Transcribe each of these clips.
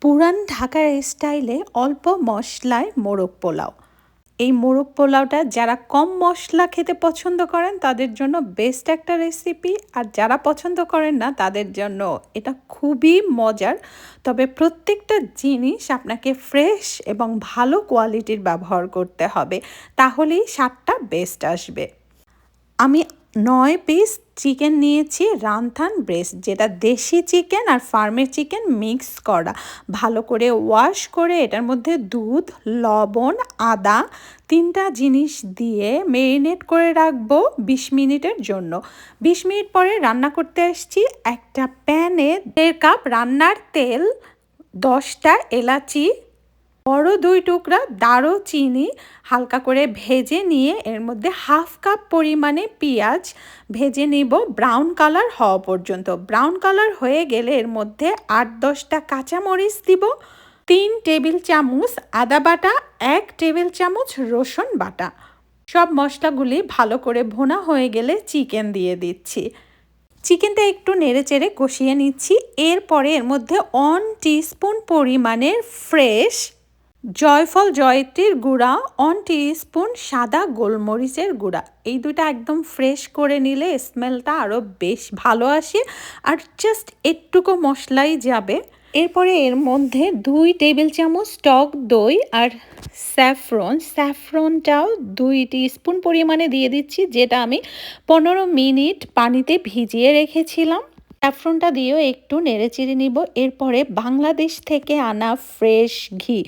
পুরান ঢাকার স্টাইলে অল্প মশলায় মোরগ পোলাও। এই মোরগ পোলাওটা যারা কম মশলা খেতে পছন্দ করেন তাদের জন্য বেস্ট একটা রেসিপি, আর যারা পছন্দ করেন না তাদের জন্য এটা খুবই মজার। তবে প্রত্যেকটা জিনিস আপনাকে ফ্রেশ এবং ভালো কোয়ালিটির ব্যবহার করতে হবে, তাহলেই স্বাদটা বেস্ট আসবে। আমি ৯ পিস চিকেন নিয়েছি, রানথান ব্রেস্ট, যেটা দেশি চিকেন আর ফার্মের চিকেন মিক্স করা। ভালো করে ওয়াশ করে এটার মধ্যে দুধ, লবণ, আদা ৩টা জিনিস দিয়ে মেরিনেট করে রাখবো ২০ মিনিটের জন্য। ২০ মিনিট পরে রান্না করতে আসছি। একটা প্যানে ১.৫ কাপ রান্নার তেল, ১০টা এলাচি, বড় ২ টুকরা দারুচিনি হালকা করে ভেজে নিয়ে এর মধ্যে ১/২ কাপ পরিমাণে পেঁয়াজ ভেজে নিব ব্রাউন কালার হওয়া পর্যন্ত। ব্রাউন কালার হয়ে গেলে এর মধ্যে ৮-১০টা কাঁচামরিচ দিব, ৩ টেবিল চামচ আদা বাটা, ১ টেবিল চামচ রসুন বাটা। সব মশলাগুলি ভালো করে ভুনা হয়ে গেলে চিকেন দিয়ে দিচ্ছি। চিকেনটা একটু নেড়েচেড়ে কষিয়ে নিচ্ছি। এরপরে এর মধ্যে 1 টিস্পুন পরিমাণের ফ্রেশ জয়ফল জয়ত্রীর গুঁড়া, 1 টিস্পুন সাদা গোলমরিচের গুঁড়া। এই দুটো একদম ফ্রেশ করে নিলে স্মেলটা আরও বেশ ভালো আসে, আর জাস্ট একটুকু মশলাই যাবে। এরপরে এর মধ্যে 2 টেবিল চামচ টক দই আর স্যাফরনটাও 2 টিস্পুন পরিমাণে দিয়ে দিচ্ছি, যেটা আমি 15 মিনিট পানিতে ভিজিয়ে রেখেছিলাম। স্যাফরনটা দিয়েও একটু নেড়েচেড়ে নিব। এরপরে বাংলাদেশ থেকে আনা ফ্রেশ ঘি,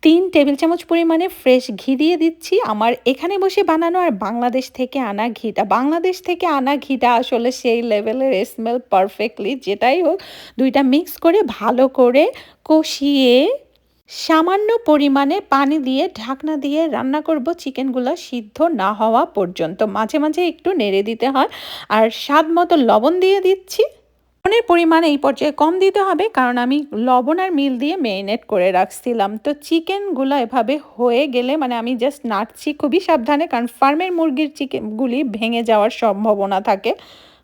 3 টেবিল চামচ পরিমাণে ফ্রেশ ঘি দিয়ে দিচ্ছি। আমার এখানে বসে বানানো আর বাংলাদেশ থেকে আনা ঘিটা, বাংলাদেশ থেকে আনা ঘিটা আসলে সেই লেভেলের স্মেল পারফেক্টলি, যেটাই হোক দুইটা মিক্স করে ভালো করে কষিয়ে সামান্য পরিমাণে পানি দিয়ে ঢাকনা দিয়ে রান্না করব চিকেনগুলো সিদ্ধ না হওয়া পর্যন্ত। মাঝে মাঝে একটু নেড়ে দিতে হয়। আর স্বাদ মতো লবণ দিয়ে দিচ্ছি। লবণের পরিমাণ এই পর্যায়ে কম দিতে হবে, কারণ আমি লবণ আর মিল দিয়ে মেরিনেট করে রাখছিলাম। তো চিকেনগুলো এভাবে হয়ে গেলে, মানে আমি জাস্ট নাড়ছি খুবই সাবধানে, কারণ ফার্মের মুরগির চিকেনগুলি ভেঙে যাওয়ার সম্ভাবনা থাকে।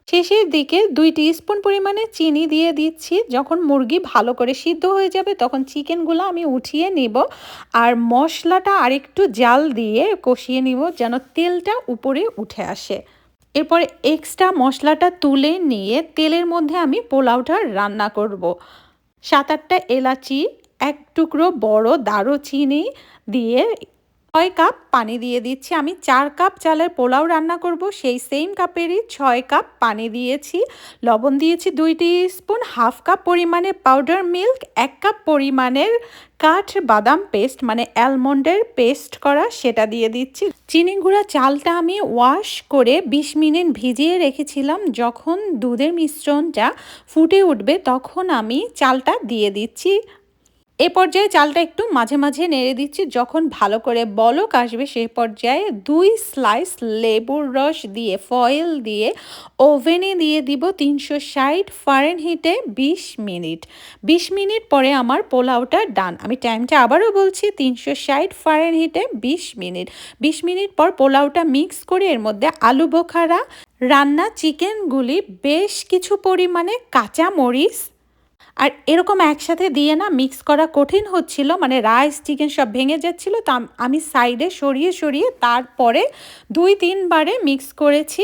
শেষের দিকে 2 টিস্পুন পরিমাণে চিনি দিয়ে দিচ্ছি। যখন মুরগি ভালো করে সিদ্ধ হয়ে যাবে তখন চিকেনগুলো আমি উঠিয়ে নিব, আর মশলাটা আরেকটু জাল দিয়ে কষিয়ে নিব যেন তেলটা উপরে উঠে আসে। এরপরে এক্সট্রা মশলাটা তুলে নিয়ে তেলের মধ্যে আমি পোলাওটা রান্না করব। 7-8টা এলাচি, 1 টুকরো বড় দারুচিনি দিয়ে 6 কাপ পানি দিয়ে দিচ্ছি। আমি 4 কাপ চালের পোলাও রান্না করব, সেই সেম কাপেরই 6 কাপ পানি দিয়েছি। লবণ দিয়েছি 2 টিস্পুন, 1/2 কাপ পরিমাণে পাউডার মিল্ক, 1 কাপ পরিমাণের কাঠ বাদাম পেস্ট, মানে অ্যালমন্ডের পেস্ট করা, সেটা দিয়ে দিচ্ছি। চিনি গুঁড়া চালটা আমি ওয়াশ করে 20 মিনিট ভিজিয়ে রেখেছিলাম। যখন দুধের মিশ্রণটা ফুটে উঠবে তখন আমি চালটা দিয়ে দিচ্ছি। এ পর্যায়ে চালটা একটু মাঝে মাঝে নেড়ে দিচ্ছি। যখন ভালো করে বলক আসবে সেই পর্যায়ে 2 স্লাইস লেবুর রস দিয়ে ফয়েল দিয়ে ওভেনে দিয়ে দিব 360 ফারেনহিটে 20 মিনিট। 20 মিনিট পরে আমার পোলাওটা ডান। আমি টাইমটা আবারও বলছি, 360 ফারেনহিটে 20 মিনিট। 20 মিনিট পর পোলাওটা মিক্স করে এর মধ্যে আলু বোখারা, রান্না চিকেনগুলি, বেশ কিছু পরিমাণে কাঁচা মরিচ, আর এরকম একসাথে দিয়ে না মিক্স করা কঠিন হচ্ছিল, মানে রাইস চিকেন সব ভেঙে যাচ্ছিল। তো আমি সাইডে সরিয়ে সরিয়ে তারপরে 2-3 বারে মিক্স করেছি।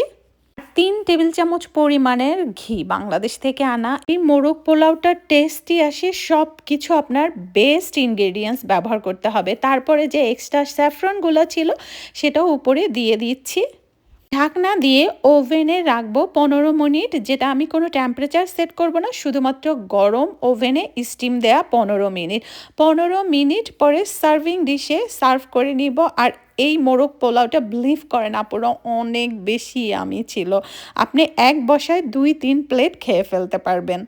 3 টেবিল চামচ পরিমাণের ঘি, বাংলাদেশ থেকে আনা। এই মোরগ পোলাওটার টেস্টি আসে, সব কিছু আপনার বেস্ট ইনগ্রেডিয়েন্টস ব্যবহার করতে হবে। তারপরে যে এক্সট্রা স্যাফরনগুলো ছিল সেটাও উপরে দিয়ে দিচ্ছি। ঢাকনা দিয়ে ওভেনে রাখবো 15 মিনিট, যেটা আমি কোনো টেম্পারেচার সেট করব না, শুধুমাত্র গরম ওভেনে স্টিম দেয়া 15 মিনিট। 15 মিনিট পরে সার্ভিং ডিশে সার্ভ করে নিব। আর এই মোরগ পোলাওটা বিলিভ করেন আপুরা অনেক বেশি ইয়ামি ছিল। আপনি এক বসায় 2-3 প্লেট খেয়ে ফেলতে পারবেন।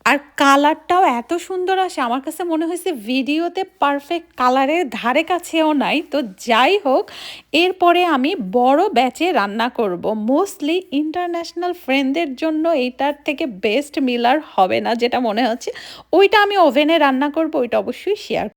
আর কালারটাও এত সুন্দর আসে, আমার কাছে মনে হয়েছে ভিডিওতে পারফেক্ট কালারের ধারে কাছেও নাই। তো যাই হোক, এরপরে আমি বড় ব্যাচে রান্না করব। মোস্টলি ইন্টারন্যাশনাল ফ্রেন্ডদের জন্য এইটার থেকে বেস্ট মিলার হবে না যেটা মনে হচ্ছে। ওইটা আমি ওভেনে রান্না করব, ওইটা অবশ্যই শেয়ার